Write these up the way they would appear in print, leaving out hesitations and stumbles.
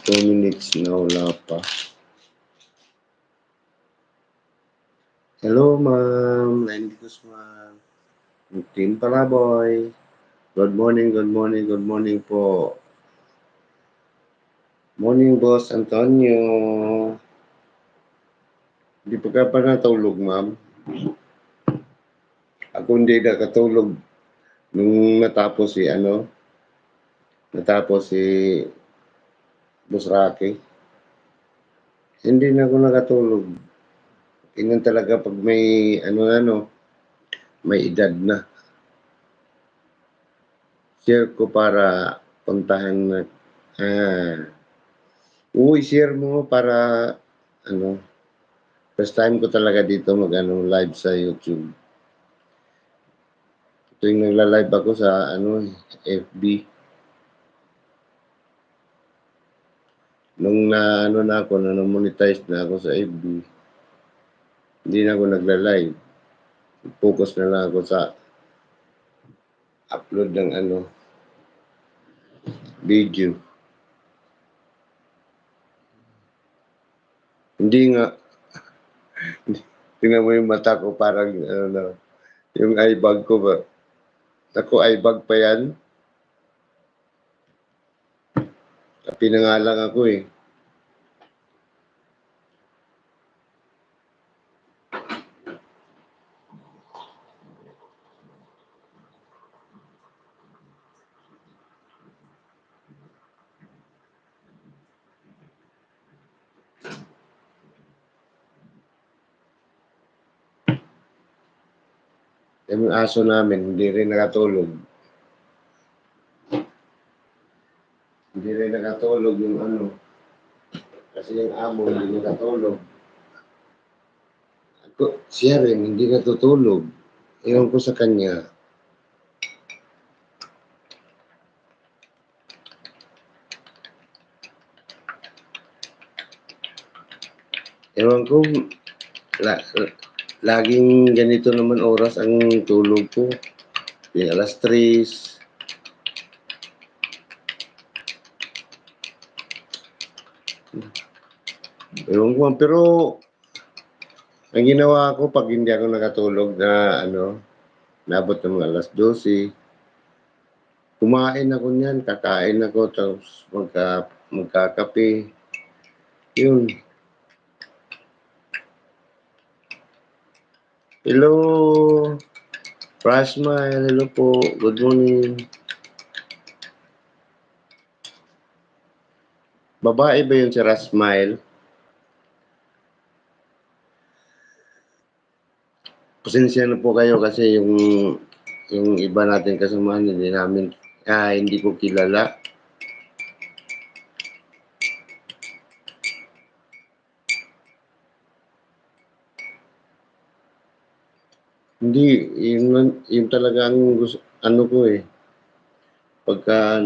2 minutes na wala pa. Hello, ma'am. Lenny Guzman. Team Palaboy. Good morning, good morning, good morning po. Morning, Boss Antonio. Hindi pa ka pa natulog, ma'am. Ako hindi nakatulog nung natapos si Boss Rocky. Hindi na ako nakatulog. Tingnan talaga pag may may edad na. Share ko para puntahan na. Share mo para first time ko talaga dito live sa YouTube. Ito yung nagla-live ako sa FB. Nung na-monetize na ako sa FB, hindi na ako nagla-live. Focus na lang ako sa upload ng video. Hindi nga. Tingnan mo yung mata ko parang yung eye bag ko ba? Ako eye bag pa yan. Pinangalang ako eh. Yung aso namin, hindi rin nakatulog. Hindi rin nakatulog yung kasi yung amo hindi nakatulog. Siya rin, hindi natutulog. Ewan ko sa kanya. Ewan ko, laging ganito naman oras ang tulog ko. Yung alas 3. Ewan ko, pero ang ginawa ko pag hindi ako nakatulog na nabot ng mga alas 12, kumain ako niyan, kakain ako, tapos magkakape. Yun. Hello, Prasmile, hello po, good morning. Babae ba yun si Rasmile? Pasensya na po kayo kasi yung iba natin kasamahan hindi ko kilala. Hindi, yung talaga ang gusto, ko eh. Pagka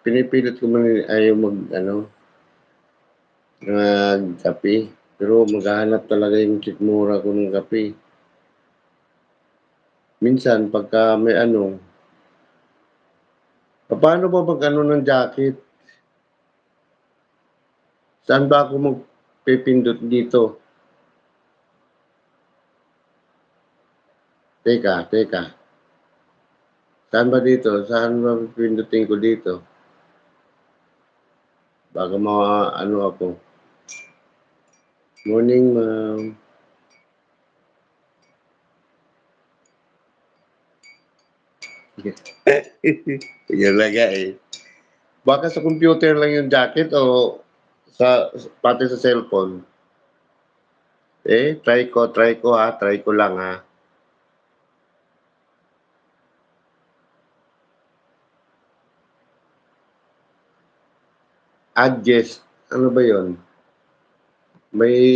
pinipilit ko man ayaw magkape. Pero maghahanap talaga yung sikmura ko ng kape. Minsan, pagka may paano ba ng jacket? Saan ba ako magpipindot dito? Teka. Saan ba dito? Saan ba pipindutin ko dito? Baka ako. Morning, ma'am. Yan lang eh. Baka sa computer lang yung jacket o pati sa cellphone. Try ko ha. Try ko lang ha. Adjust. Ano ba yon? May